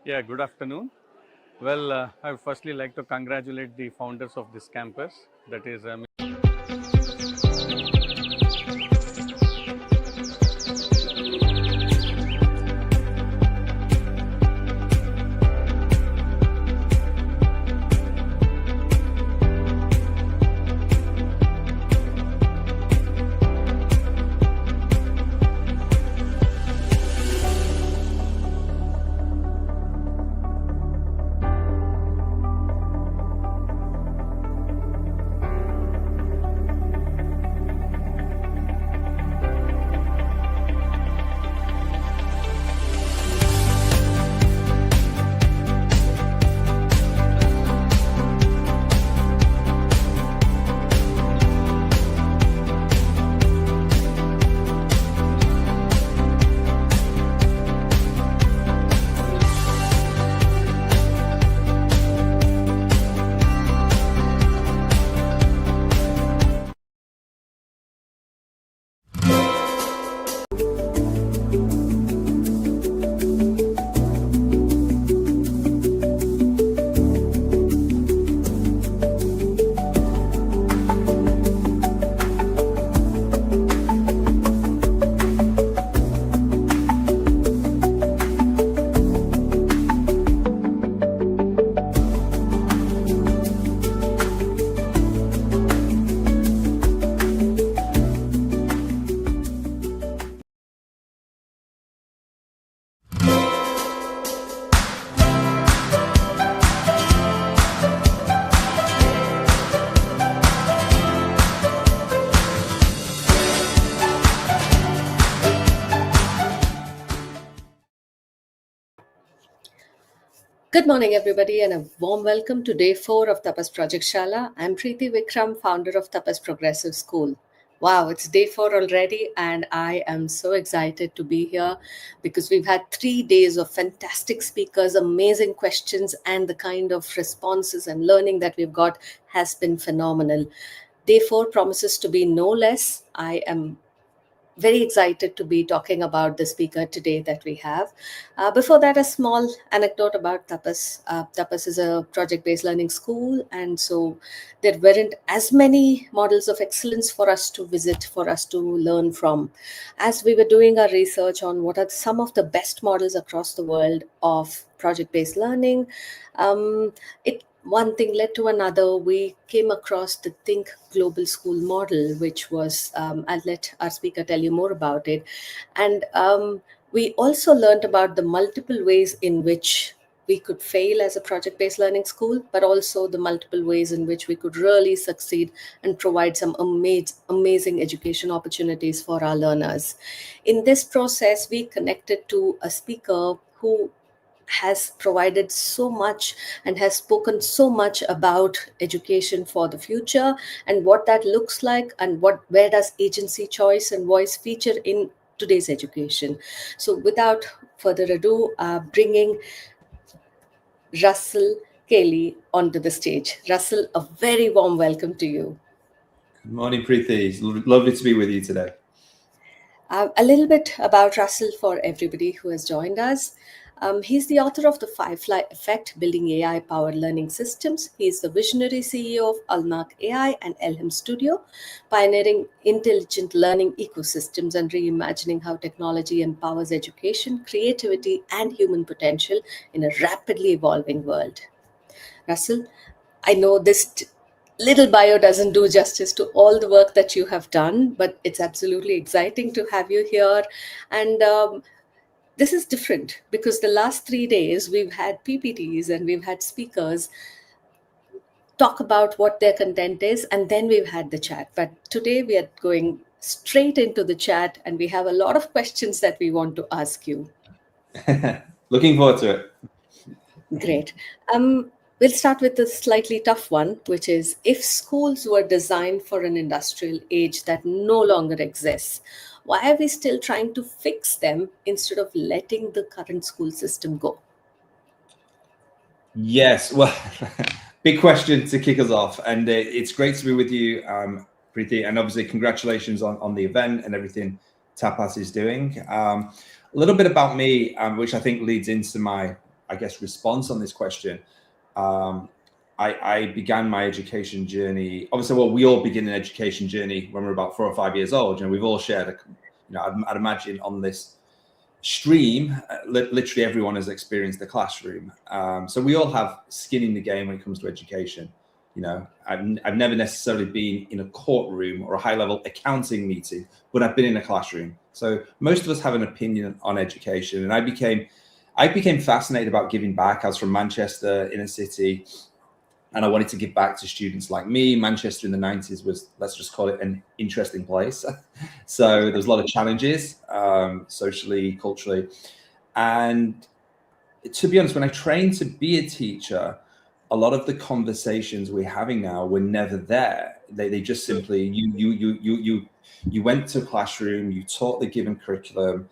Yeah, good afternoon. Well, I would firstly like to congratulate the founders of this campus, that is Good morning, everybody, and a warm welcome to day 4 of Tapas Project Shaala. I'm Preeti Vikram, founder of Tapas Progressive School. Wow, it's day 4 already, and I am so excited to be here because we've had 3 days of fantastic speakers, amazing questions, and the kind of responses and learning that we've got has been phenomenal. Day 4 promises to be no less. I am very excited to be talking about the speaker today that we have. Before that, a small anecdote about Tapas. Tapas is a project-based learning school, and so there weren't as many models of excellence for us to visit, for us to learn from. As we were doing our research on what are some of the best models across the world of project-based learning, it one thing led to another. We came across the Think Global School model, which was, I'll let our speaker tell you more about it. And we also learned about the multiple ways in which we could fail as a project-based learning school, but also the multiple ways in which we could really succeed and provide some amazing education opportunities for our learners. In this process, we connected to a speaker who has provided so much and has spoken so much about education for the future and what that looks like and where does agency, choice, and voice feature in today's education. So without further ado, bringing Russell Kelly onto the stage. Russell, a very warm welcome to you. Good morning, Preeti. It's lovely to be with you today. A little bit about Russell for everybody who has joined us. He's the author of The Firefly Effect, Building AI-Powered Learning Systems. He's the visionary CEO of Almac AI and Elham Studio, pioneering intelligent learning ecosystems and reimagining how technology empowers education, creativity, and human potential in a rapidly evolving world. Russell, I know this little bio doesn't do justice to all the work that you have done, but it's absolutely exciting to have you here. And this is different because the last 3 days we've had PPTs and we've had speakers talk about what their content is, and then we've had the chat. But today we are going straight into the chat, and we have a lot of questions that we want to ask you. Looking forward to it. Great. We'll start with a slightly tough one, which is if schools were designed for an industrial age that no longer exists, why are we still trying to fix them instead of letting the current school system go? Yes, well, big question to kick us off. And it's great to be with you, Preeti. And obviously, congratulations on the event and everything Tapas is doing. A little bit about me, which I think leads into my I guess, response on this question. I began my education journey. Obviously, well, we all begin an education journey when we're about 4 or 5 years old. You know, we've all shared, I'd imagine on this stream, literally everyone has experienced the classroom. So we all have skin in the game when it comes to education. You know, I've never necessarily been in a courtroom or a high-level accounting meeting, but I've been in a classroom. So most of us have an opinion on education, and I became fascinated about giving back. I was from Manchester, inner city, and I wanted to give back to students like me. Manchester in the 90s was, let's just call it, an interesting place. So there was a lot of challenges, socially, culturally. And to be honest, when I trained to be a teacher, a lot of the conversations we're having now were never there. They just simply, you went to a classroom, you taught the given curriculum,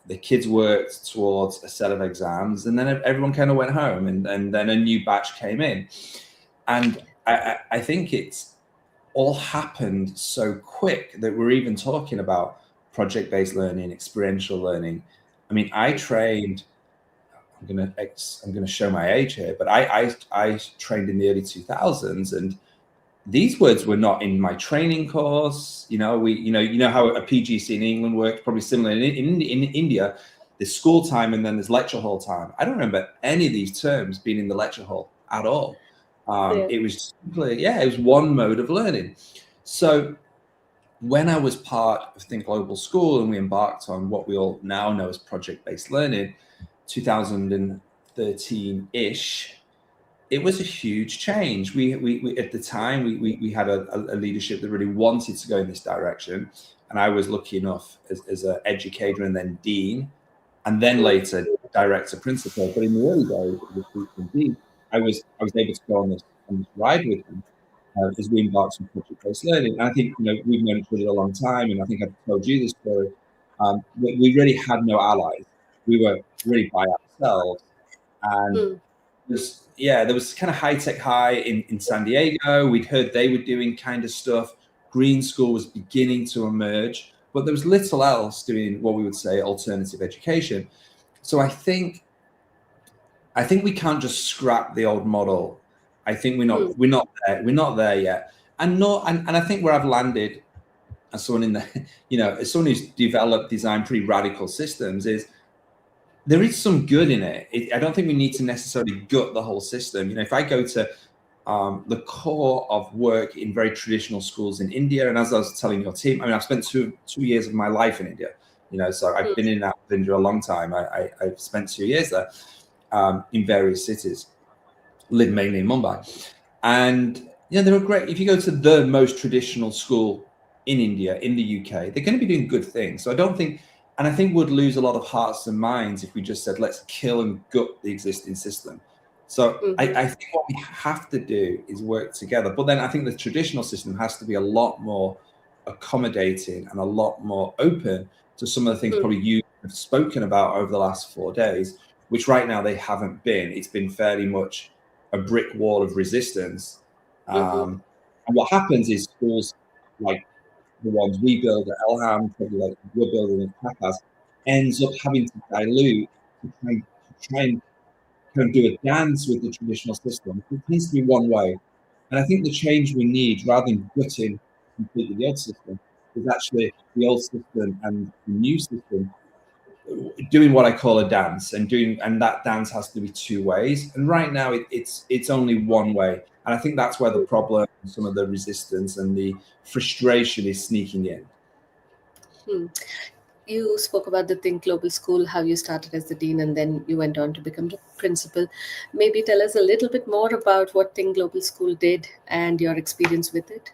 the kids worked towards a set of exams, and then everyone kind of went home, and then a new batch came in. And I think it's all happened so quick that we're even talking about project-based learning, experiential learning. I mean, I trained, I'm gonna show my age here, but I trained in the early 2000s, and these words were not in my training course. You know how a PGC in England worked, probably similar in India. There's school time and then there's lecture hall time. I don't remember any of these terms being in the lecture hall at all. It was simply, it was one mode of learning. So when I was part of Think Global School and we embarked on what we all now know as project-based learning, 2013-ish, it was a huge change. We at the time, we had a leadership that really wanted to go in this direction. And I was lucky enough as an educator and then dean, and then later director principal. But in the early days, I was able to go on this ride with them as we embarked on project-based learning. And I think, you know, we've known each other a long time, and I think I've told you this story. We really had no allies. We were really by ourselves. And there was kind of high tech high in San Diego. We'd heard they were doing kind of stuff. Green School was beginning to emerge, but there was little else doing what we would say alternative education. So I think we can't just scrap the old model. I think we're not there yet. And I think where I've landed as someone as someone who's designed pretty radical systems, is there is some good in it. I don't think we need to necessarily gut the whole system. You know, if I go to the core of work in very traditional schools in India, and as I was telling your team, I mean, I've spent two years of my life in India. You know, so I've been in India a long time. I've spent 2 years there in various cities, lived mainly in Mumbai, and they were great. If you go to the most traditional school in India, in the UK, they're going to be doing good things. So I don't think. And I think we'd lose a lot of hearts and minds if we just said, let's kill and gut the existing system. So I think what we have to do is work together. But then I think the traditional system has to be a lot more accommodating and a lot more open to some of the things probably you have spoken about over the last 4 days, which right now they haven't been. It's been fairly much a brick wall of resistance. And what happens is schools like the ones we build at Elham, probably like we're building at Tapas, ends up having to dilute to try and kind of do a dance with the traditional system. It needs to be one way. And I think the change we need, rather than gutting completely the old system, is actually the old system and the new system doing what I call a dance, and that dance has to be 2 ways. And right now it's only one way. And I think that's where the problem, some of the resistance and the frustration is sneaking in. You spoke about the Think Global School, how you started as the dean and then you went on to become the principal. Maybe tell us a little bit more about what Think Global School did and your experience with it.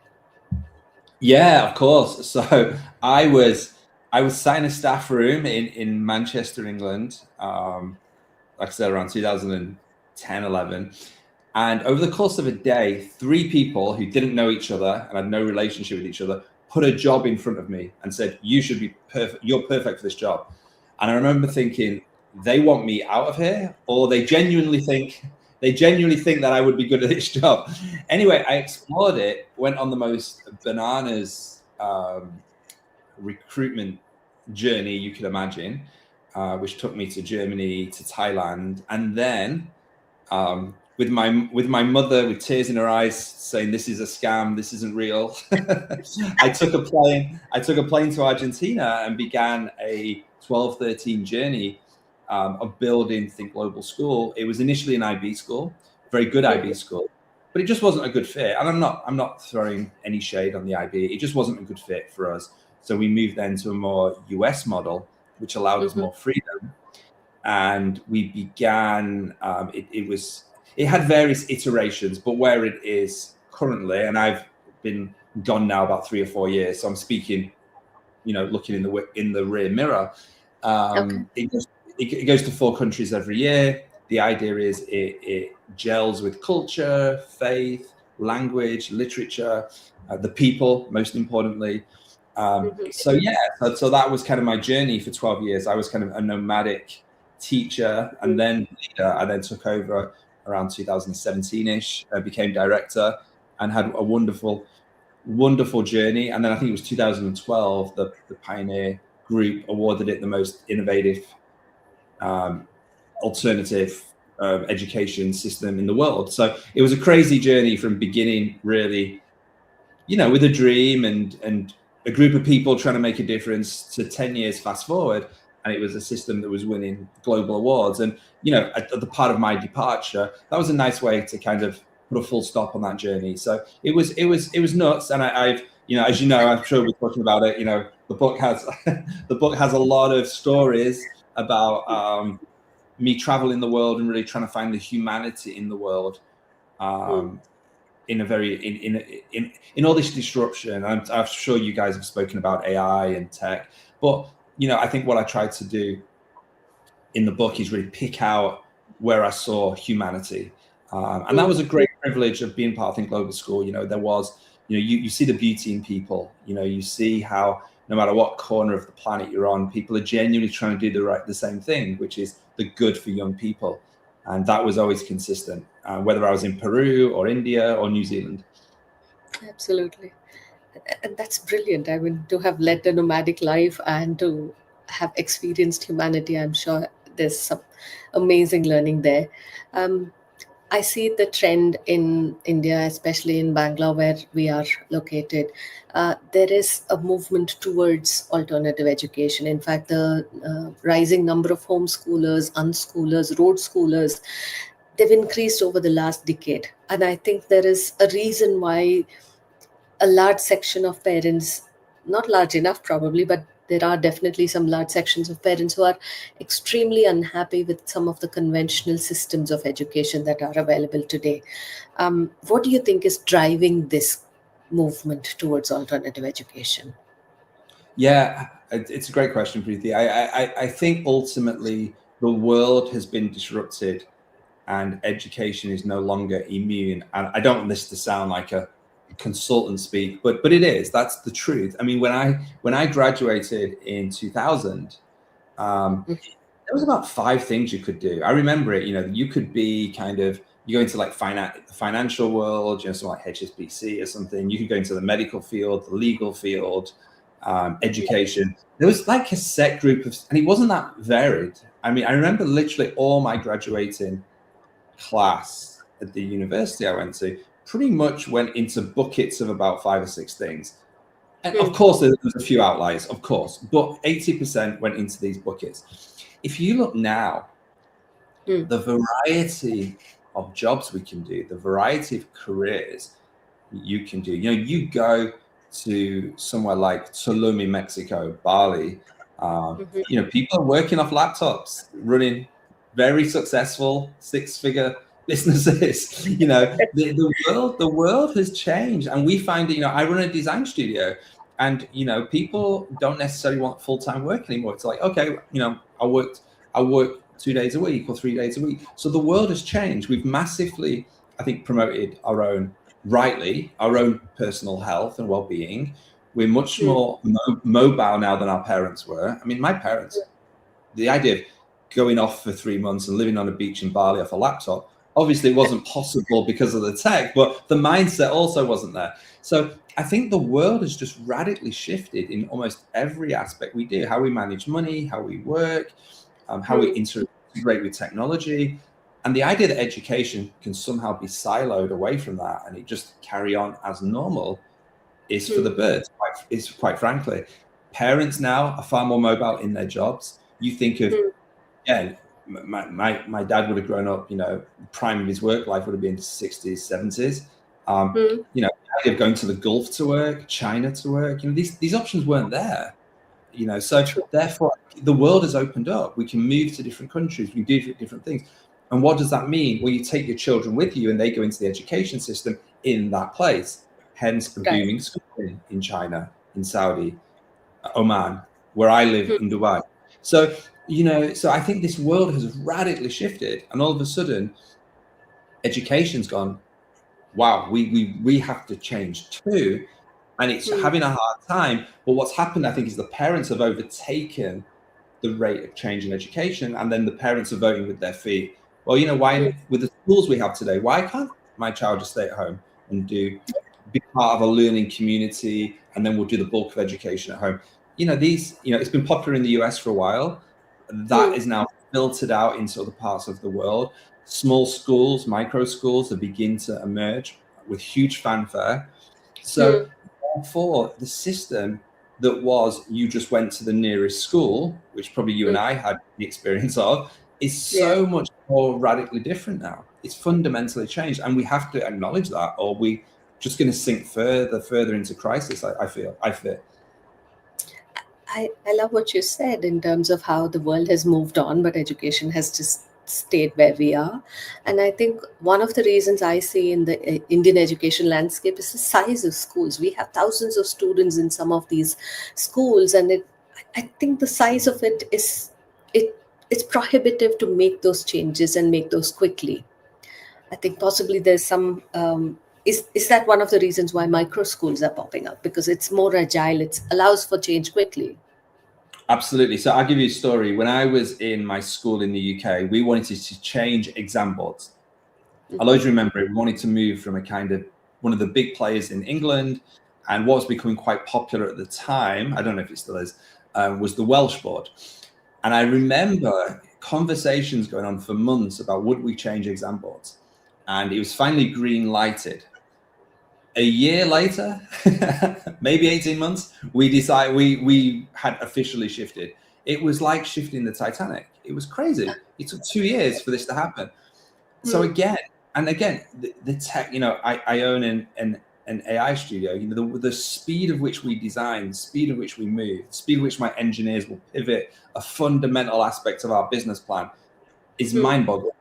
Yeah, of course. So I was sat in a staff room in Manchester, England, like I said, around 2010, 11. And over the course of a day, 3 people who didn't know each other and had no relationship with each other put a job in front of me and said, you should be perfect. You're perfect for this job. And I remember thinking, they want me out of here, or they genuinely think that I would be good at this job. Anyway, I explored it, went on the most bananas recruitment journey you could imagine. which took me to Germany, to Thailand, and then with my mother with tears in her eyes saying this is a scam, this isn't real. I took a plane to Argentina and began a 12-13 journey of building Think Global School. It was initially an IB school, very good IB school, but it just wasn't a good fit. And I'm not throwing any shade on the IB. It just wasn't a good fit for us. So we moved then to a more US model, which allowed us more freedom. And we began, it had various iterations, but where it is currently, and I've been gone now about 3 or 4 years, so I'm speaking, looking in the rear mirror. It goes to 4 countries every year. The idea is it gels with culture, faith, language, literature, the people, most importantly. So that was kind of my journey for 12 years. I was kind of a nomadic teacher and then leader. I then took over around 2017-ish, became director, and had a wonderful journey. And then I think it was 2012, the Pioneer Group awarded it the most innovative alternative education system in the world. So it was a crazy journey from beginning, really, with a dream and a group of people trying to make a difference, to 10 years fast forward, and it was a system that was winning global awards. And at the part of my departure, that was a nice way to kind of put a full stop on that journey. So it was nuts. And I've as I'm sure we're talking about it. The book has a lot of stories about me traveling the world and really trying to find the humanity in the world. In a very in all this disruption. I'm sure you guys have spoken about AI and tech, but I think what I tried to do in the book is really pick out where I saw humanity, and that was a great privilege of being part of Think Global School. There was, you see the beauty in people. You see how no matter what corner of the planet you're on, people are genuinely trying to do the same thing, which is the good for young people. And that was always consistent, whether I was in Peru or India or New Zealand. Absolutely. And that's brilliant. I mean, to have led a nomadic life and to have experienced humanity, I'm sure there's some amazing learning there. I see the trend in India, especially in Bangalore, where we are located. There is a movement towards alternative education. In fact, the rising number of homeschoolers, unschoolers, road schoolers, they've increased over the last decade. And I think there is a reason why a large section of parents, not large enough probably, but there are definitely some large sections of parents who are extremely unhappy with some of the conventional systems of education that are available today. What do you think is driving this movement towards alternative education? Yeah, it's a great question, Preeti. I think ultimately the world has been disrupted and education is no longer immune. And I don't want this to sound like a consultant speak, but it is. That's the truth. I mean, when I graduated in 2000, there was about 5 things you could do. I remember it. You could be you go into like the financial world, something like HSBC or something. You could go into the medical field, the legal field, education. There was like a set group of, and it wasn't that varied. I mean, I remember literally all my graduating class at the university I went to pretty much went into buckets of about 5 or 6 things. And of course, there's a few outliers, of course, but 80% went into these buckets. If you look now, the variety of jobs we can do, the variety of careers you can do, you go to somewhere like Tulum in Mexico, Bali, people are working off laptops, running very successful 6-figure businesses. The world has changed, and we find that, I run a design studio, and people don't necessarily want full-time work anymore. It's like, okay, I work 2 days a week or 3 days a week. So the world has changed. We've massively, I think, promoted our own personal health and well-being. We're much more mobile now than our parents were. I mean, my parents, the idea of going off for 3 months and living on a beach in Bali off a laptop, obviously it wasn't possible because of the tech, but the mindset also wasn't there. So I think the world has just radically shifted in almost every aspect we do, how we manage money, how we work, how we integrate with technology. And the idea that education can somehow be siloed away from that and it just carry on as normal is for the birds, quite frankly. Parents now are far more mobile in their jobs. You think of, again, my dad would have grown up, the prime of his work life would have been 60s, 70s. The idea of going to the Gulf to work, China to work, these options weren't there. So therefore the world has opened up. We can move to different countries, we do different things. And what does that mean? Well, you take your children with you and they go into the education system in that place. Hence a booming school in China, in Saudi, Oman, where I live in Dubai. So, so I think this world has radically shifted, and all of a sudden education's gone, wow, we have to change too. And it's having a hard time. But what's happened, I think, is the parents have overtaken the rate of change in education, and then the parents are voting with their feet. Well, why with the schools we have today, why can't my child just stay at home and be part of a learning community, and then we'll do the bulk of education at home? It's been popular in the US for a while. That is now filtered out into other parts of the world. Small schools, micro schools, that begin to emerge with huge fanfare. So therefore, the system that was you just went to the nearest school, which probably you and I had the experience of, is so much more radically different now. It's fundamentally changed, and we have to acknowledge that, or we just going to sink further into crisis. I feel. I love what you said in terms of how the world has moved on, but education has just stayed where we are. And I think one of the reasons I see in the Indian education landscape is the size of schools. We have thousands of students in some of these schools, and I think the size of it is it's prohibitive to make those changes and make those quickly. I think possibly there's some. Is that one of the reasons why micro schools are popping up? Because it's more agile, it allows for change quickly. Absolutely. So I'll give you a story. When I was in my school in the UK, we wanted to change exam boards. I'll always remember it. We wanted to move from one of the big players in England, and what was becoming quite popular at the time, I don't know if it still is, was the Welsh board. And I remember conversations going on for months about would we change exam boards? And it was finally green lighted. A year later, maybe 18 months, we decided we had officially shifted. It was like shifting the Titanic. It was crazy. It took 2 years for this to happen. So again, the tech, I own an AI studio. The speed of which we design, the speed of which we move, the speed of which my engineers will pivot a fundamental aspect of our business plan is mind-boggling.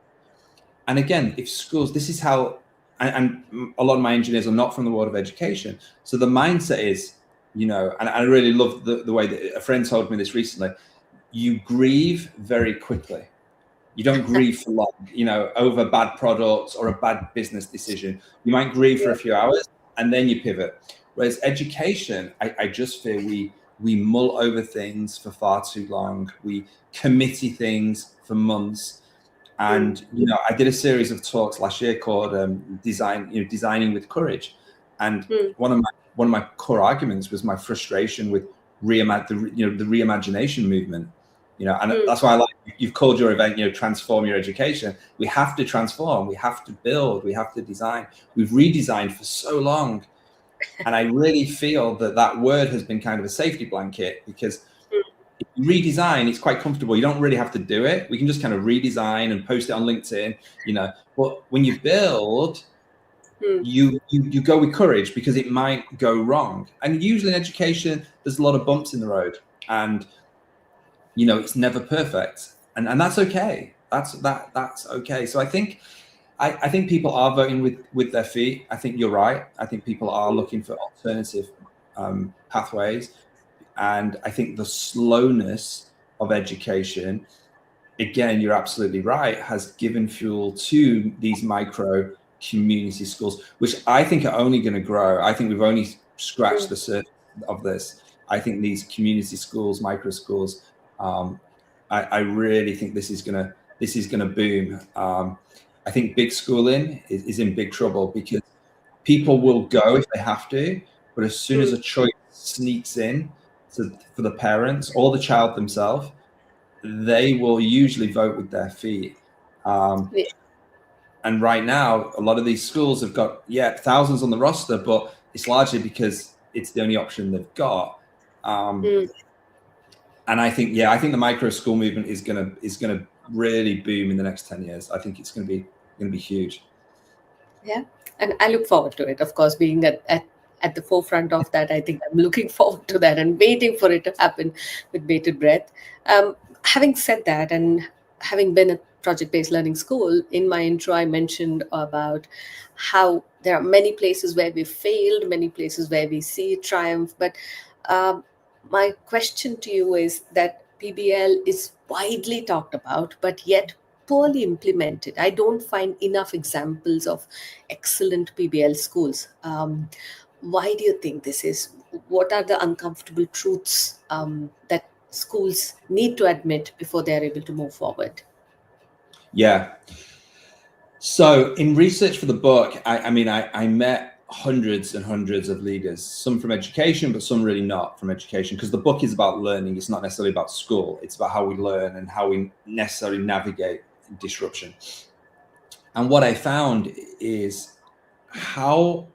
And again, if schools, this is how, and a lot of my engineers are not from the world of education. So the mindset is, and I really love the way that a friend told me this recently, you grieve very quickly. You don't grieve for long, over bad products or a bad business decision. You might grieve for a few hours and then you pivot. Whereas education, I just feel we mull over things for far too long. We committee things for months. And I did a series of talks last year called Designing with Courage, and one of my core arguments was my frustration with the reimagination movement. And that's why I like you've called your event, transform your education. We have to transform, we have to build, we have to design. We've redesigned for so long, and I really feel that word has been kind of a safety blanket, because if you redesign, it's quite comfortable. You don't really have to do it. We can just kind of redesign and post it on LinkedIn, But when you build, you go with courage, because it might go wrong. And usually in education, there's a lot of bumps in the road, and it's never perfect, and that's okay. That's okay. So I think people are voting with their feet. I think you're right. I think people are looking for alternative pathways. And I think the slowness of education, again, you're absolutely right, has given fuel to these micro community schools, which I think are only going to grow. I think we've only scratched the surface of this. I think these community schools, micro schools, I really think this is gonna boom. I think big schooling is in big trouble, because people will go if they have to, but as soon as a choice sneaks in for the parents or the child themselves, they will usually vote with their feet. Yeah. And right now, a lot of these schools have got, thousands on the roster, but it's largely because it's the only option they've got. And I think the micro school movement is gonna really boom in the next 10 years. I think it's gonna be huge. Yeah, and I look forward to it. Of course, being at the forefront of that, I think I'm looking forward to that and waiting for it to happen with bated breath. Having said that, and having been at project-based learning school, in my intro, I mentioned about how there are many places where we failed, many places where we see triumph. But um, my question to you is that PBL is widely talked about, but yet poorly implemented. I don't find enough examples of excellent PBL schools. Why do you think this is? What are the uncomfortable truths that schools need to admit before they are able to move forward? Yeah. So in research for the book, I met hundreds and hundreds of leaders, some from education, but some really not from education, because the book is about learning. It's not necessarily about school. It's about how we learn and how we necessarily navigate disruption. And what I found is how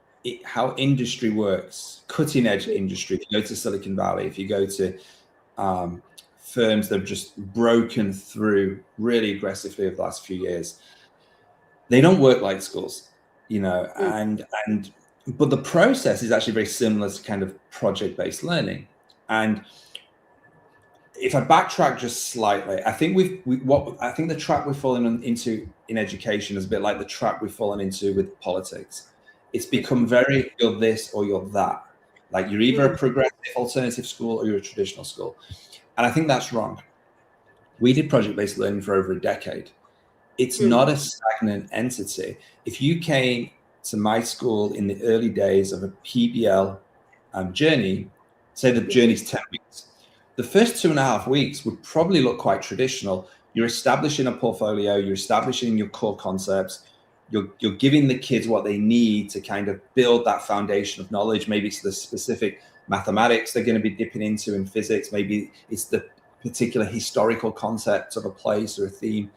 industry works, cutting edge industry. If you go to Silicon Valley, if you go to firms that have just broken through really aggressively over the last few years, they don't work like schools, but the process is actually very similar to kind of project-based learning. And if I backtrack just slightly, I think I think the trap we've fallen into in education is a bit like the trap we've fallen into with politics. It's become very, you're this or you're that. Like you're either a progressive alternative school or you're a traditional school. And I think that's wrong. We did project-based learning for over a decade. It's not a stagnant entity. If you came to my school in the early days of a PBL journey, say the journey's 10 weeks, the first 2.5 weeks would probably look quite traditional. You're establishing a portfolio, you're establishing your core concepts, you're giving the kids what they need to kind of build that foundation of knowledge. Maybe it's the specific mathematics they're going to be dipping into in physics. Maybe it's the particular historical concept of a place or a theme.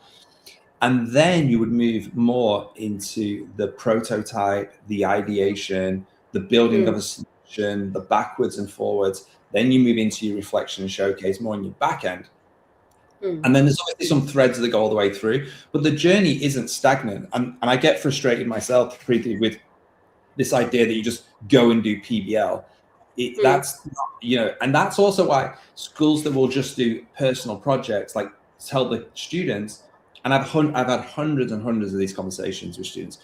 And then you would move more into the prototype, the ideation, the building of a solution, the backwards and forwards. Then you move into your reflection and showcase more on your back end. And then there's obviously some threads that go all the way through, but the journey isn't stagnant. And I get frustrated myself, Preeti, with this idea that you just go and do PBL. That's not, and that's also why schools that will just do personal projects, like tell the students, and I've had hundreds and hundreds of these conversations with students.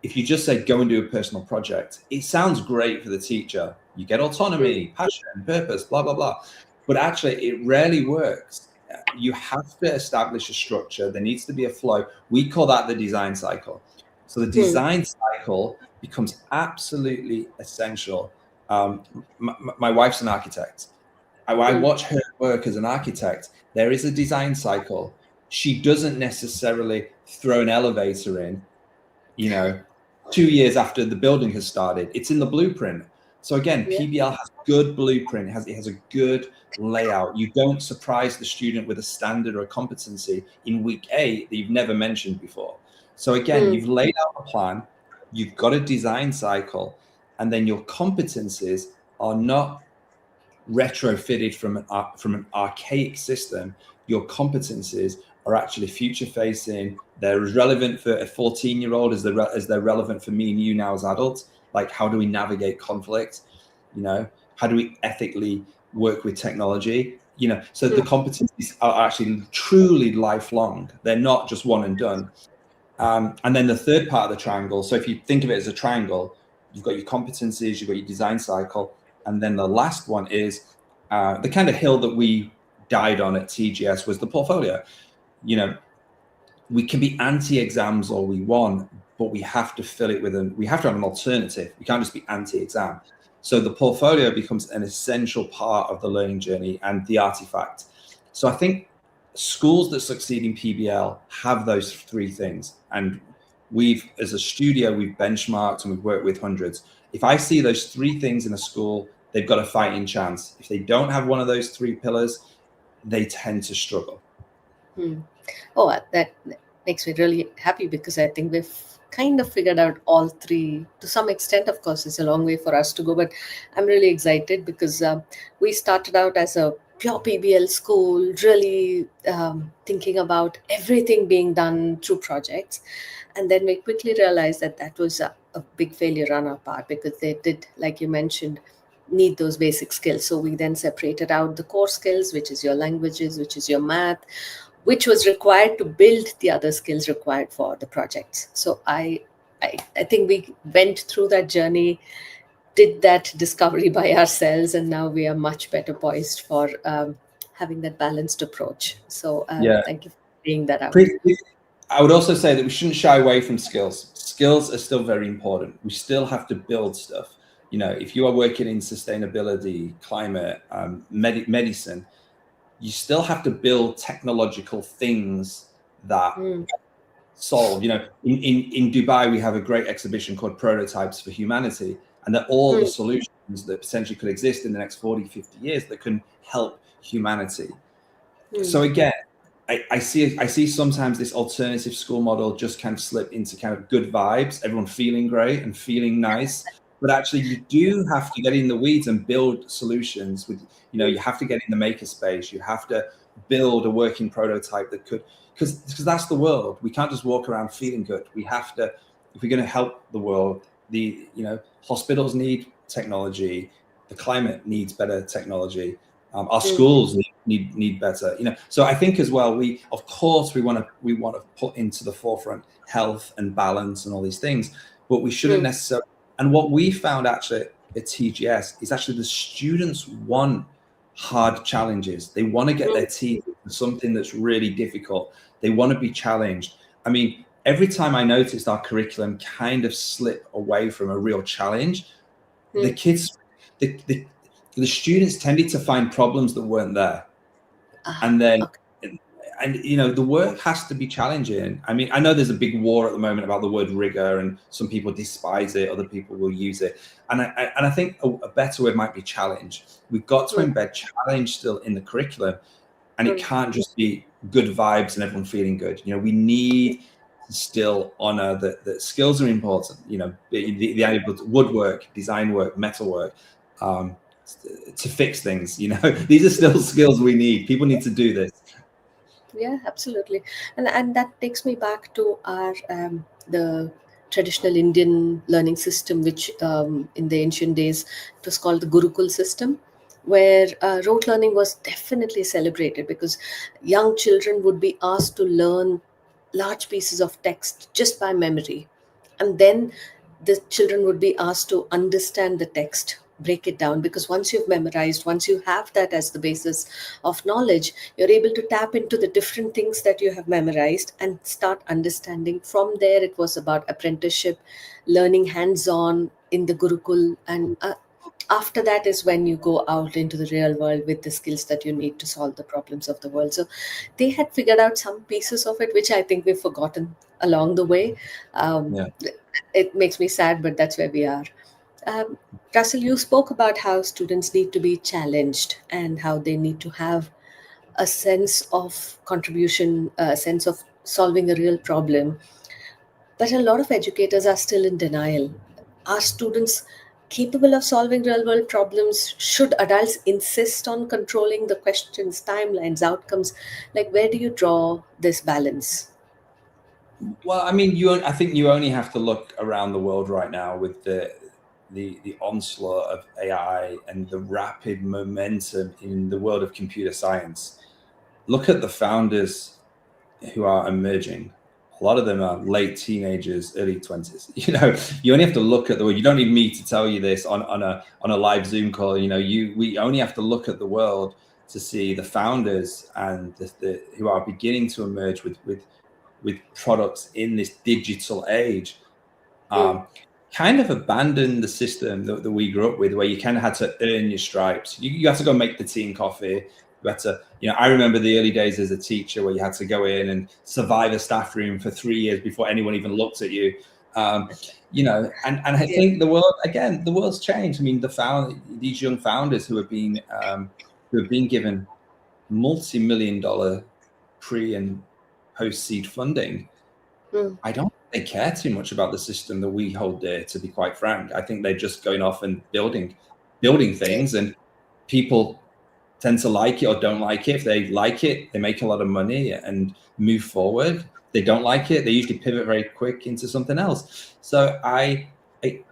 If you just say, go and do a personal project, it sounds great for the teacher. You get autonomy, passion, purpose, blah, blah, blah. But actually, it rarely works. You have to establish a structure. There needs to be a flow. We call that the design cycle. So the design cycle becomes absolutely essential. My wife's an architect. I watch her work as an architect. There is a design cycle. She doesn't necessarily throw an elevator in, 2 years after the building has started. It's in the blueprint. So again, PBL has good blueprint. It has a good layout. You don't surprise the student with a standard or a competency in week 8 that you've never mentioned before. So again, you've laid out a plan, you've got a design cycle, and then your competencies are not retrofitted from an archaic system. Your competencies are actually future facing. They're as relevant for a 14-year-old as they're relevant for me and you now as adults. Like, how do we navigate conflict? How do we ethically work with technology? So the competencies are actually truly lifelong. They're not just one and done. And then the third part of the triangle. So if you think of it as a triangle, you've got your competencies, you've got your design cycle, and then the last one is the kind of hill that we died on at TGS was the portfolio. We can be anti-exams all we want, but we have to fill it with we have to have an alternative. We can't just be anti-exam. So the portfolio becomes an essential part of the learning journey and the artifact. So I think schools that succeed in PBL have those 3 things. And as a studio, we've benchmarked and we've worked with hundreds. If I see those 3 things in a school, they've got a fighting chance. If they don't have one of those 3 pillars, they tend to struggle. Hmm. Oh, that makes me really happy because I think we've kind of figured out all three to some extent. Of course, it's a long way for us to go, but I'm really excited because we started out as a pure PBL school, really thinking about everything being done through projects. And then we quickly realized that that was a big failure on our part because they did, like you mentioned, need those basic skills. So we then separated out the core skills, which is your languages, which is your math, which was required to build the other skills required for the projects. So I think we went through that journey, did that discovery by ourselves, and now we are much better poised for having that balanced approach. So Yeah. thank you for bringing that out. I would also say that we shouldn't shy away from skills. Skills are still very important. We still have to build stuff. You know, if you are working in sustainability, climate, medicine, you still have to build technological things that Mm, solve. You know, in Dubai, we have a great exhibition called Prototypes for Humanity, and that all the mm, solutions that potentially could exist in the next 40, 50 years that can help humanity. mm, So again, I see sometimes this alternative school model just kind of slip into kind of good vibes, everyone feeling great and feeling nice. But actually, you do have to get in the weeds and build solutions. With you have to get in the maker space. You have to build a working prototype that could, because that's the world. We can't just walk around feeling good. We have to, if we're going to help the world. Hospitals need technology. The climate needs better technology. Our mm, schools need better. So I think as well, we of course we want to put into the forefront health and balance and all these things, but we shouldn't mm, necessarily. And what we found actually at TGS is actually the students want hard challenges. They want to get mm, their teeth into something that's really difficult. They want to be challenged. I mean, every time I noticed our curriculum kind of slip away from a real challenge, the mm. kids, the students tended to find problems that weren't there. Ah, And then, okay. the work has to be challenging. I mean, I know there's a big war at the moment about the word rigor, and some people despise it, other people will use it. And I think a better word might be challenge. We've got to Mm, embed challenge still in the curriculum, and it mm, can't just be good vibes and everyone feeling good. We need to still honor that skills are important. The idea of woodwork, design work, metalwork, to fix things. These are still skills we need. People need to do this. yeah, absolutely. And that takes me back to our the traditional Indian learning system, which in the ancient days it was called the Gurukul system, where rote learning was definitely celebrated because young children would be asked to learn large pieces of text just by memory, and then the children would be asked to understand the text, break it down, because once you've memorized, once you have that as the basis of knowledge, you're able to tap into the different things that you have memorized and start understanding. From there, it was about apprenticeship, learning hands on in the Gurukul, and after that is when you go out into the real world with the skills that you need to solve the problems of the world. So they had figured out some pieces of it, which I think we've forgotten along the way. Um, Yeah. it makes me sad, but that's where we are. Um, Russell, you spoke about how students need to be challenged and how they need to have a sense of contribution, a sense of solving a real problem. But a lot of educators are still in denial. Are students capable of solving real world problems? Should adults insist on controlling the questions, timelines, outcomes? Like, where do you draw this balance? Well, I mean, I think you only have to look around the world right now with the onslaught of AI and the rapid momentum in the world of computer science. Look at the founders who are emerging. A lot of them are late teenagers, early 20s. You only have to look at the world. You don't need me to tell you this on a live Zoom call. We only have to look at the world to see the founders and who are beginning to emerge with products in this digital age. Mm, Kind of abandon the system that we grew up with, where you kind of had to earn your stripes. You had to go make the tea and coffee. You had to, I remember the early days as a teacher where you had to go in and survive a staff room for 3 years before anyone even looked at you. And I yeah. think the world's changed. I mean, these young founders who have been given multi-million dollar pre and post seed funding, I don't think they care too much about the system that we hold dear, to be quite frank. I think they're just going off and building things, and people tend to like it or don't like it. If they like it, they make a lot of money and move forward. They don't like it, they usually pivot very quick into something else. So I think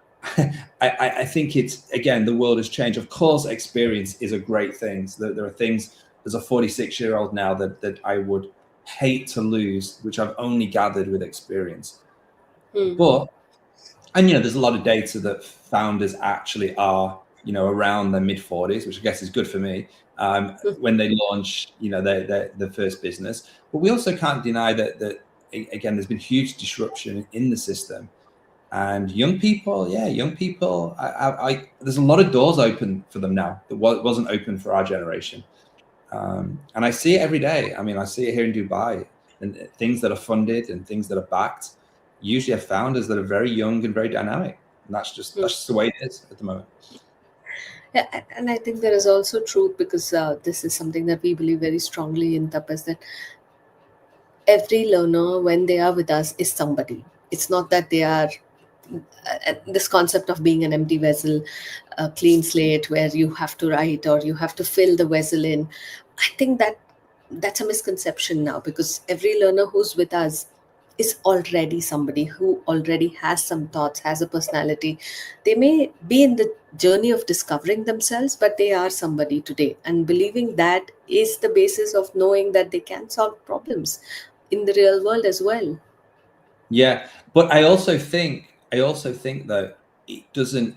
it's, again, the world has changed. Of course, experience is a great thing. So there are things, as a 46-year-old now, that I would hate to lose, which I've only gathered with experience. But, and there's a lot of data that founders actually are, around their mid-40s, which I guess is good for me, when they launch, their first business. But we also can't deny that again, there's been huge disruption in the system. And young people, there's a lot of doors open for them now that wasn't open for our generation. And I see it every day. I mean, I see it here in Dubai, and things that are funded and things that are backed usually have founders that are very young and very dynamic. And that's just the way it is at the moment. Yeah, and I think there is also truth, because this is something that we believe very strongly in Tapas, that every learner, when they are with us, is somebody. It's not that they are this concept of being an empty vessel, a clean slate where you have to write or you have to fill the vessel in. I think that's a misconception now, because every learner who's with us is already somebody who already has some thoughts, has a personality. They may be in the journey of discovering themselves, but they are somebody today. And believing that is the basis of knowing that they can solve problems in the real world as well. Yeah, but I also think that it doesn't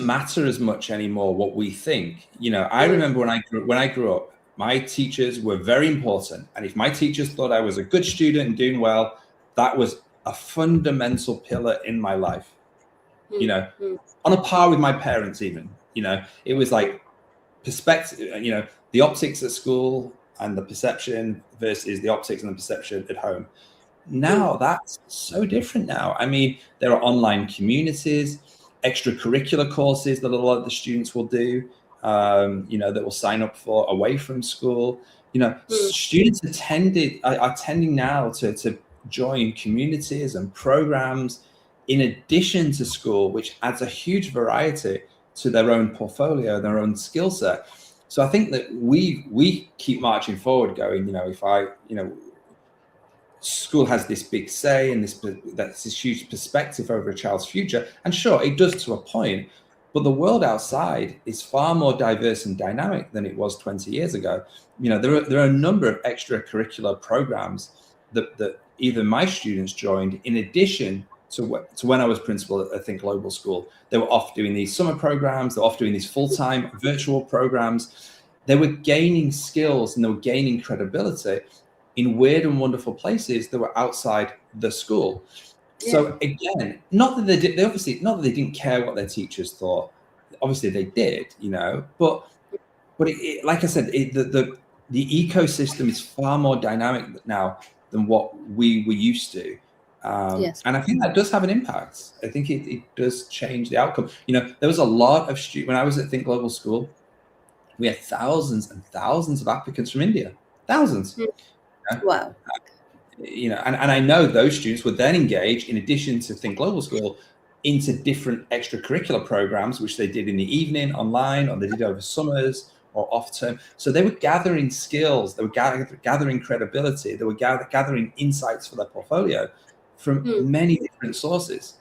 matter as much anymore what we think. I remember when I grew up, my teachers were very important, and if my teachers thought I was a good student and doing well, that was a fundamental pillar in my life. On a par with my parents, even. It was like perspective. The optics at school and the perception versus the optics and the perception at home. Now that's so different now. I mean, there are online communities, extracurricular courses that a lot of the students will do, that will sign up for away from school. Students are tending now to join communities and programs in addition to school, which adds a huge variety to their own portfolio, their own skill set. So I think that we keep marching forward, going, school has this big say and that's this huge perspective over a child's future. And sure, it does to a point, but the world outside is far more diverse and dynamic than it was 20 years ago. There are a number of extracurricular programs that even my students joined in addition to when I was principal at Think Global School. They were off doing these summer programs, they're off doing these full-time virtual programs. They were gaining skills and they were gaining credibility in weird and wonderful places that were outside the school. Yeah. So again, not that they didn't care what their teachers thought. Obviously they did, but like I said, the ecosystem is far more dynamic now than what we were used to. Yes. And I think that does have an impact. I think it does change the outcome. There was a lot of students, when I was at Think Global School, we had thousands and thousands of applicants from India, thousands. Wow. And I know those students would then engage, in addition to Think Global School, into different extracurricular programs, which they did in the evening, online, or they did over summers or off term. So they were gathering skills, they were gathering credibility, they were gathering insights for their portfolio from many different sources.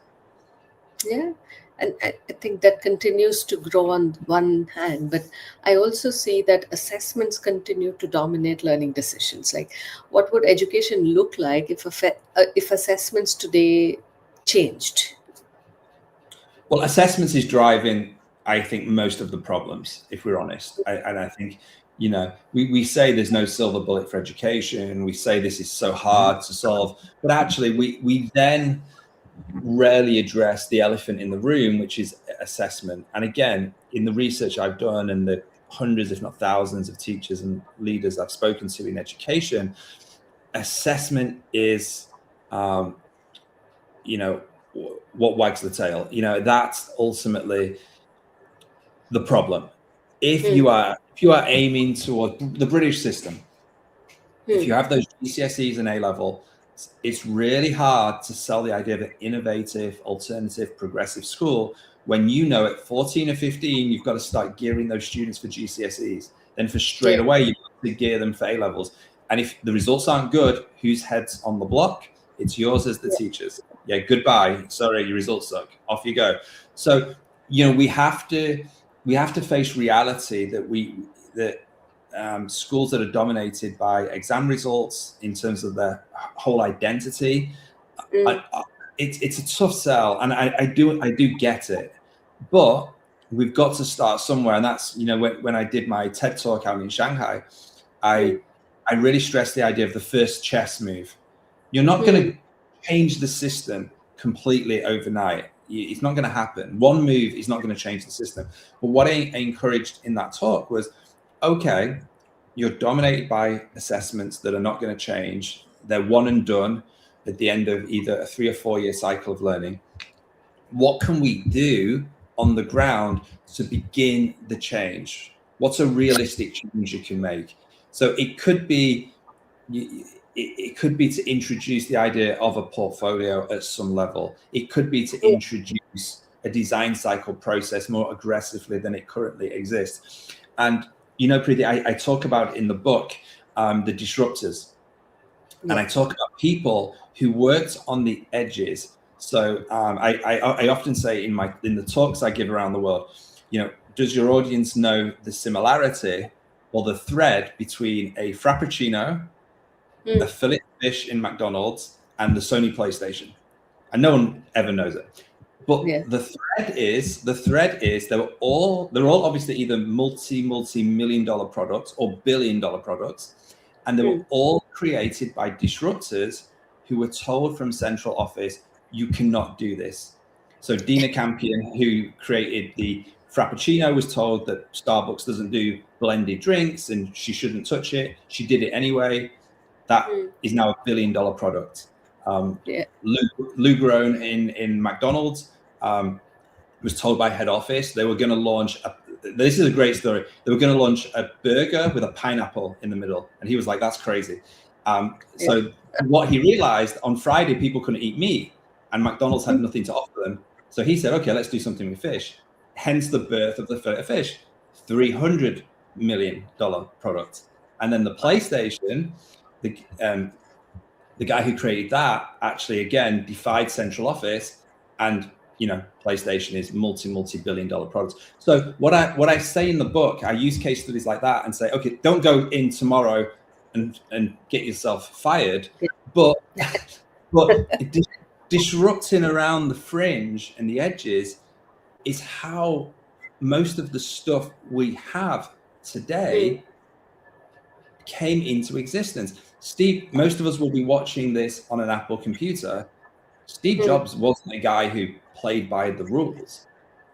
Yeah. And I think that continues to grow on one hand, but I also see that assessments continue to dominate learning decisions. Like, what would education look like if assessments today changed? Well, assessments is driving, I think, most of the problems, if we're honest. And I think, we say there's no silver bullet for education. We say this is so hard to solve, but actually we then rarely address the elephant in the room, which is assessment. And again, in the research I've done and the hundreds, if not thousands, of teachers and leaders I've spoken to in education, assessment is, what wags the tail. That's ultimately the problem. If you are aiming toward the British system, If you have those GCSEs and A-level, it's really hard to sell the idea of an innovative, alternative, progressive school when you know at 14 or 15, you've got to start gearing those students for GCSEs. Then for straight away, you've got to gear them for A-levels. And if the results aren't good, whose head's on the block? It's yours as the teachers. Yeah, goodbye. Sorry, your results suck. Off you go. So, we have to face reality that schools that are dominated by exam results in terms of their whole identity, it's a tough sell, and I do get it, but we've got to start somewhere. And that's when I did my TED talk out in Shanghai, I really stressed the idea of the first chess move. You're not going to change the system completely overnight. It's not going to happen. One move is not going to change the system. But what I encouraged in that talk was, okay, you're dominated by assessments that are not going to change. They're one and done at the end of either a 3 or 4 year cycle of learning. What can we do on the ground to begin the change? What's a realistic change you can make? So it could be to introduce the idea of a portfolio at some level. It could be to introduce a design cycle process more aggressively than it currently exists. And Preeti, I talk about in the book the disruptors, and I talk about people who worked on the edges. So I often say in the talks I give around the world, does your audience know the similarity or the thread between a Frappuccino, a fillet fish in McDonald's, and the Sony PlayStation? And no one ever knows it. But the thread is they're all obviously either multi-million dollar products or billion-dollar products, and they were all created by disruptors who were told from central office, you cannot do this. So Dina Campion, who created the Frappuccino, was told that Starbucks doesn't do blended drinks and she shouldn't touch it. She did it anyway. That is now a billion-dollar product. Lou Grown in McDonald's was told by head office they were going to launch this is a great story. They were going to launch a burger with a pineapple in the middle, and he was like, "That's crazy." So what he realized, on Friday people couldn't eat meat, and McDonald's had nothing to offer them. So he said, "Okay, let's do something with fish." Hence the birth of the fillet fish, $300 million product. And then the PlayStation, the guy who created that actually again defied central office, and PlayStation is multi-billion dollar products. So what I say in the book, I use case studies like that and say, okay, don't go in tomorrow and get yourself fired, but disrupting around the fringe and the edges is how most of the stuff we have today came into existence. Steve, most of us will be watching this on an Apple computer. Steve Jobs wasn't a guy who played by the rules.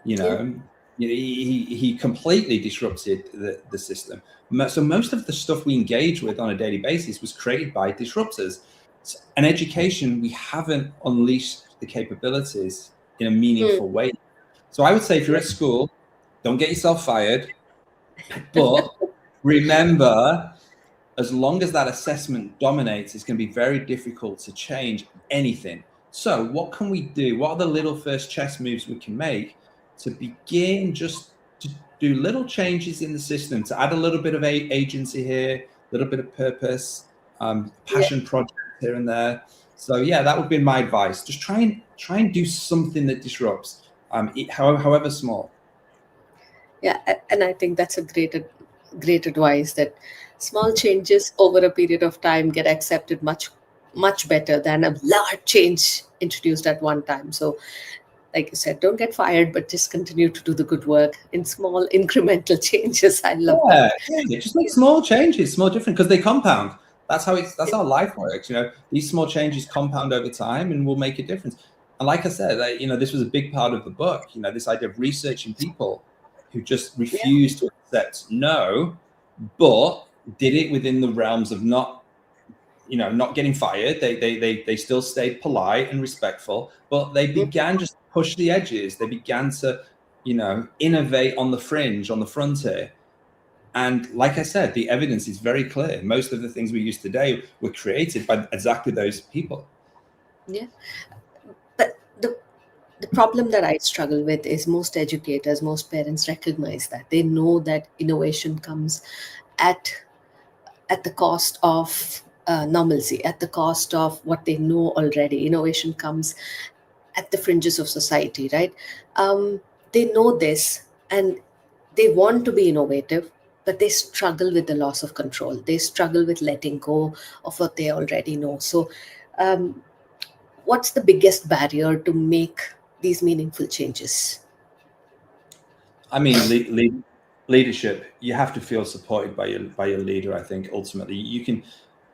He completely disrupted the system. So most of the stuff we engage with on a daily basis was created by disruptors. In education, we haven't unleashed the capabilities in a meaningful way. So I would say if you're at school, don't get yourself fired, but remember, as long as that assessment dominates, it's going to be very difficult to change anything. So what can we do? What are the little first chess moves we can make to begin just to do little changes in the system, to add a little bit of agency here, a little bit of purpose, passion projects here and there. So that would be my advice. Just try and do something that disrupts, however small. Yeah, and I think that's a great advice, that small changes over a period of time get accepted much better than a large change introduced at one time. So like you said, don't get fired, but just continue to do the good work in small incremental changes. I love that. Yeah, just make small changes, small different, because they compound. That's how life works. These small changes compound over time and will make a difference. And like I said, this was a big part of the book. This idea of researching people who just refused to accept no, but did it within the realms of not getting fired. They still stayed polite and respectful, but they began just to push the edges. They began to, innovate on the fringe, on the frontier. And like I said, the evidence is very clear. Most of the things we use today were created by exactly those people. Yeah. But the problem that I struggle with is most educators, most parents recognize that. They know that innovation comes at the cost of normalcy, at the cost of what they know already. Innovation comes at the fringes of society, right? They know this, and they want to be innovative, but they struggle with the loss of control. They struggle with letting go of what they already know. So, um, what's the biggest barrier to make these meaningful changes? I mean, leadership. You have to feel supported by your leader. I think ultimately you can.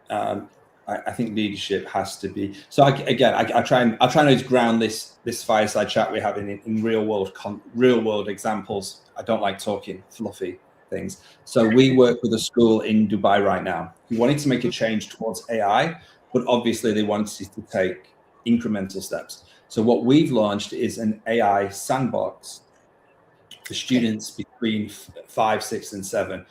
Um, I think leadership has to be. So I try and ground this fireside chat we're having in real world examples. I don't like talking fluffy things. So we work with a school in Dubai right now who wanted to make a change towards AI, but obviously they wanted to take incremental steps. So what we've launched is an AI sandbox for Okay. students between 5, 6, and 7.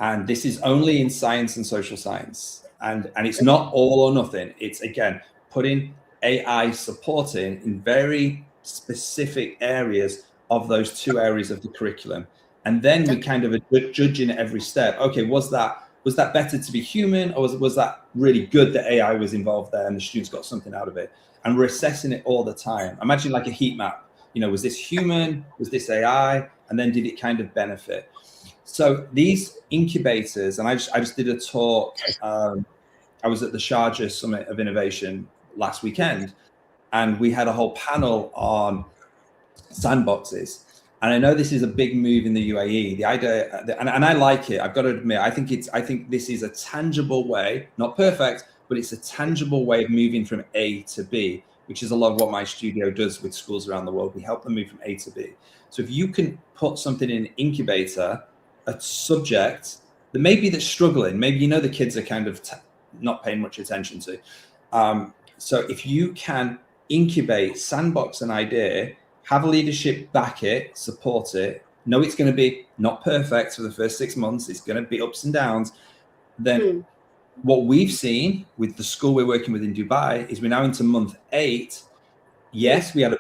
And this is only in science and social science. And it's not all or nothing. It's, again, putting AI supporting in very specific areas of those 2 areas of the curriculum. And then we kind of are judging at every step. Okay, was that better to be human, or was that really good that AI was involved there and the students got something out of it? And we're assessing it all the time. Imagine like a heat map. Was this human? Was this AI? And then did it kind of benefit? So these incubators, and I just did a talk. I was at the Sharjah Summit of Innovation last weekend, and we had a whole panel on sandboxes. And I know this is a big move in the UAE. The idea, and I like it. I've got to admit, I think this is a tangible way, not perfect, but it's a tangible way of moving from A to B, which is a lot of what my studio does with schools around the world. We help them move from A to B. So if you can put something in an incubator, a subject that maybe that's struggling, maybe the kids are kind of not paying much attention to. So if you can incubate, sandbox an idea, have leadership back it, support it, know it's going to be not perfect for the first 6 months, it's going to be ups and downs, then what we've seen with the school we're working with in Dubai is we're now into month 8. Yes, we had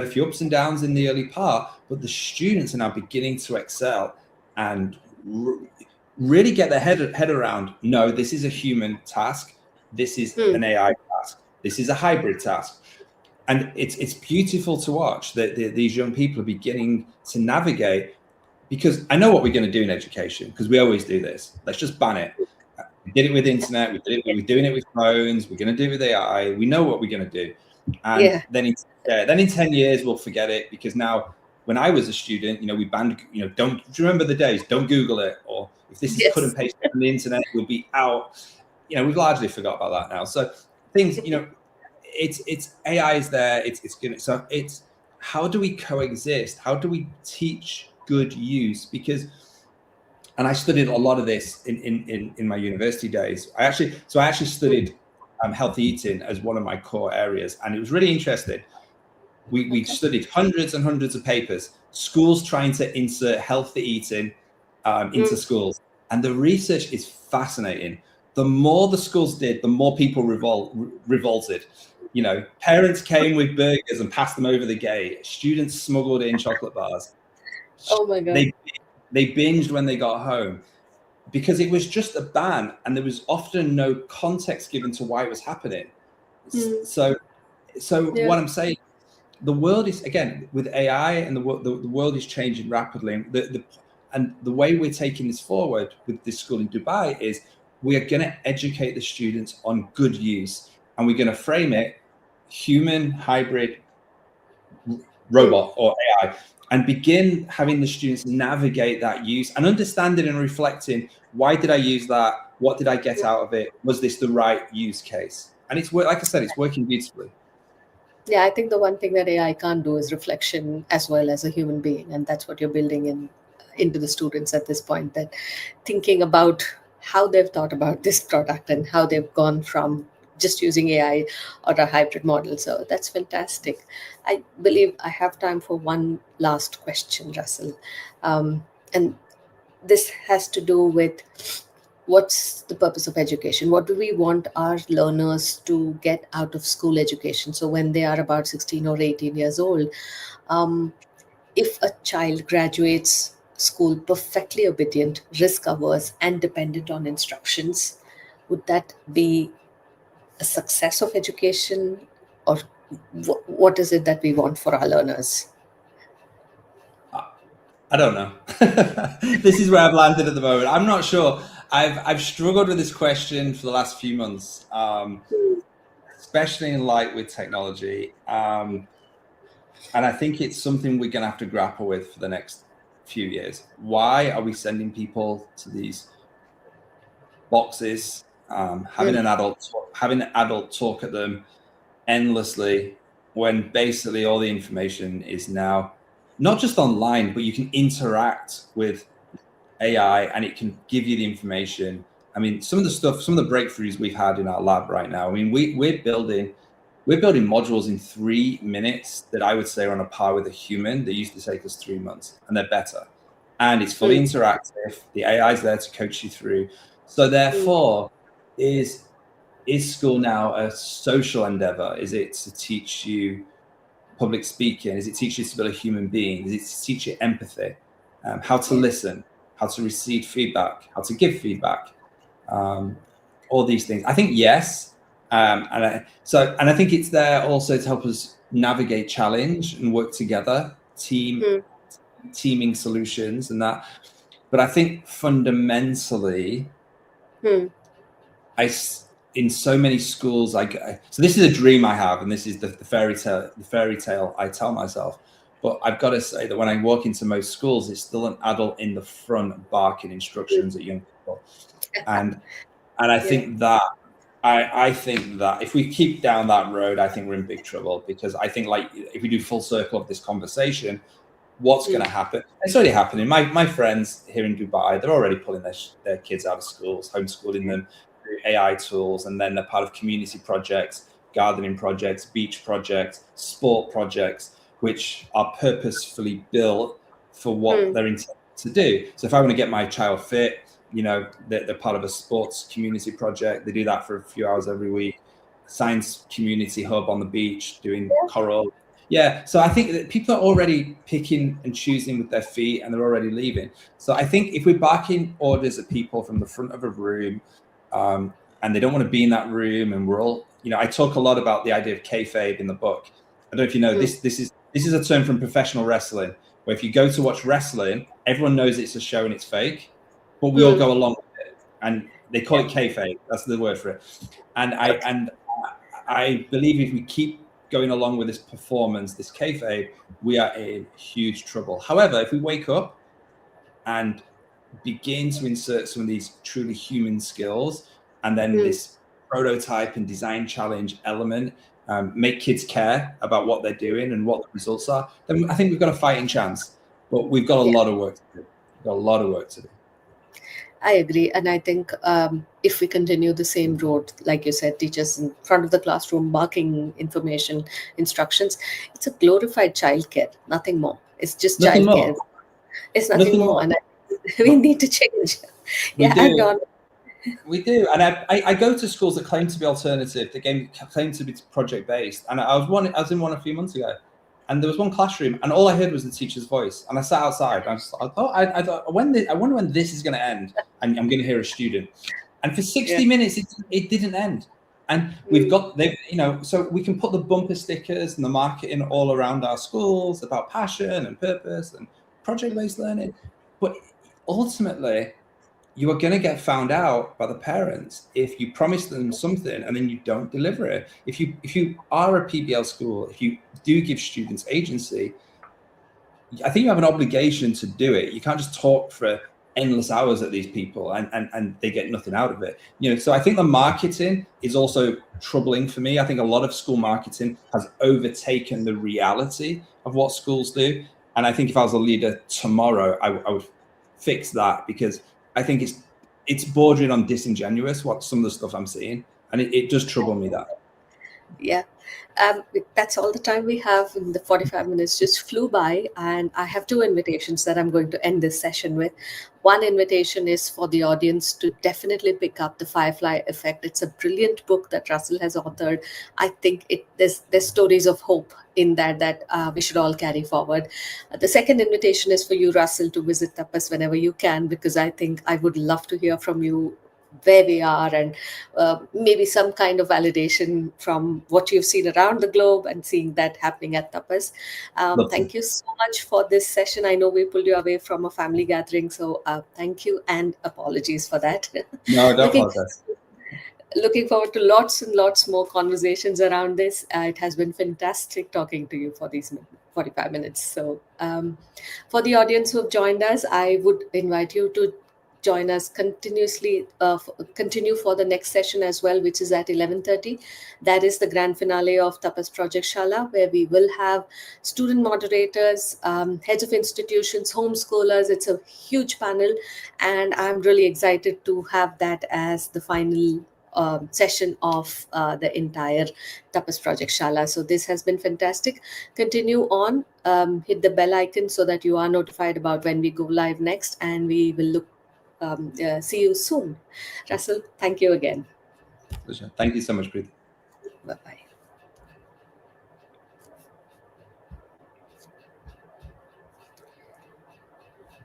a few ups and downs in the early part, but the students are now beginning to excel and really get their head around, no, this is a human task. This is an AI task. This is a hybrid task. And it's beautiful to watch that these young people are beginning to navigate, because I know what we're going to do in education, because we always do this. Let's just ban it. We did it with internet. We're doing it with phones. We're going to do it with AI. We know what we're going to do. And then in 10 years, we'll forget it, because now when I was a student, we banned, do you remember the days? Don't Google it. Or if this is cut and paste on the internet, we'll be out. We've largely forgot about that now. So things, it's AI is there. It's good. So it's, how do we coexist? How do we teach good use? Because, and I studied a lot of this in my university days. I actually studied healthy eating as one of my core areas, and it was really interesting. We studied hundreds and hundreds of papers, schools trying to insert healthy eating into schools, and the research is fascinating. The more the schools did, the more people revolted. Parents came with burgers and passed them over the gate. Students smuggled in chocolate bars. Oh my God. They binged when they got home, because it was just a ban, and there was often no context given to why it was happening. So what I'm saying, the world is, again, with AI, and the world is changing rapidly. And the way we're taking this forward with this school in Dubai is we are going to educate the students on good use, and we're going to frame it human, hybrid, robot, or AI, and begin having the students navigate that use and understanding and reflecting, why did I use that? What did I get out of it? Was this the right use case? And it's, like I said, it's working beautifully. Yeah, I think the one thing that AI can't do is reflection as well as a human being, and that's what you're building into the students at this point. That thinking about how they've thought about this product and how they've gone from just using AI or a hybrid model. So that's fantastic. I believe I have time for one last question, Russell, and this has to do with what's the purpose of education? What do we want our learners to get out of school education? So when they are about 16 or 18 years old, um, if a child graduates school perfectly obedient, risk averse, and dependent on instructions, would that be a success of education, or what is it that we want for our learners? I don't know. This is where I've landed at the moment. I'm not sure. I've struggled with this question for the last few months, especially in light with technology. And I think it's something we're going to have to grapple with for the next few years. Why are we sending people to these boxes, having an adult talk at them endlessly, when basically all the information is now not just online, but you can interact with AI and it can give you the information. I mean, some of the breakthroughs we've had in our lab right now. I mean, we're building modules in 3 minutes that I would say are on a par with a human. They used to take us 3 months, and they're better. And it's fully interactive. The AI is there to coach you through. So therefore, is school now a social endeavor? Is it to teach you public speaking? Is it teach you to be a human being? Is it to teach you empathy, how to listen, how to receive feedback, how to give feedback, all these things? I think yes, and I think it's there also to help us navigate challenge and work together, teaming solutions and that. But I think fundamentally, in so many schools, so this is a dream I have, and this is the fairy tale I tell myself. But I've got to say that when I walk into most schools, it's still an adult in the front barking instructions at young people, and I think that I think that if we keep down that road, I think we're in big trouble, because I think, like, if we do full circle of this conversation, what's going to happen? It's already happening. My friends here in Dubai, they're already pulling their kids out of schools, homeschooling them through AI tools, and then they're part of community projects, gardening projects, beach projects, sport projects, which are purposefully built for what they're intended to do. So if I want to get my child fit, they're part of a sports community project. They do that for a few hours every week. Science community hub on the beach doing coral. Yeah, so I think that people are already picking and choosing with their feet, and they're already leaving. So I think if we're barking orders at people from the front of a room, and they don't want to be in that room, and we're all, I talk a lot about the idea of kayfabe in the book. I don't know if you know, this is a term from professional wrestling, where if you go to watch wrestling, everyone knows it's a show and it's fake, but we all go along with it, and they call it kayfabe. That's the word for it. And I believe if we keep going along with this performance, this kayfabe, we are in huge trouble. However, if we wake up and begin to insert some of these truly human skills, and then this prototype and design challenge element, make kids care about what they're doing and what the results are, then I think we've got a fighting chance. But we've got a lot of work to do. We've got a lot of work to do. I agree. And I think if we continue the same road, like you said, teachers in front of the classroom barking information, instructions, it's a glorified childcare, nothing more. It's just childcare. It's nothing more. And we need to change. We do. And I go to schools that claim to be alternative, that claim to be project-based. And I was in one a few months ago. And there was one classroom, and all I heard was the teacher's voice. And I sat outside. And I thought, I wonder when this is going to end, and I'm going to hear a student. And for 60 minutes, it didn't end. And we've got, so we can put the bumper stickers and the marketing all around our schools about passion and purpose and project-based learning. But ultimately, you are going to get found out by the parents if you promise them something and then you don't deliver it. If you are a PBL school, if you do give students agency, I think you have an obligation to do it. You can't just talk for endless hours at these people and they get nothing out of it. So I think the marketing is also troubling for me. I think a lot of school marketing has overtaken the reality of what schools do. And I think if I was a leader tomorrow, I would fix that, because I think it's bordering on disingenuous, what some of the stuff I'm seeing, and it does trouble me that. Yeah. That's all the time we have. In the 45 minutes just flew by, and I have two invitations that I'm going to end this session with. One invitation is for the audience to definitely pick up The Firefly Effect. It's a brilliant book that Russell has authored. I think there's stories of hope in that we should all carry forward. The second invitation is for you, Russell, to visit Tapas whenever you can, because I think I would love to hear from you where we are, and maybe some kind of validation from what you've seen around the globe and seeing that happening at Tapas. Love to. Thank you so much for this session. I know we pulled you away from a family gathering, so thank you and apologies for that. No, don't looking apologize. looking forward to lots and lots more conversations around this. It has been fantastic talking to you for these 45 minutes. So, for the audience who have joined us, I would invite you to join us continue for the next session as well, which is at 11:30. That is the grand finale of Tapas Project Shala, where we will have student moderators, heads of institutions, homeschoolers. It's a huge panel, and I'm really excited to have that as the final session of the entire Tapas Project Shala. So this has been fantastic. Continue on, hit the bell icon so that you are notified about when we go live next, and we will see you soon. Russell, thank you again. Pleasure. Thank you so much, Preeti. Bye bye.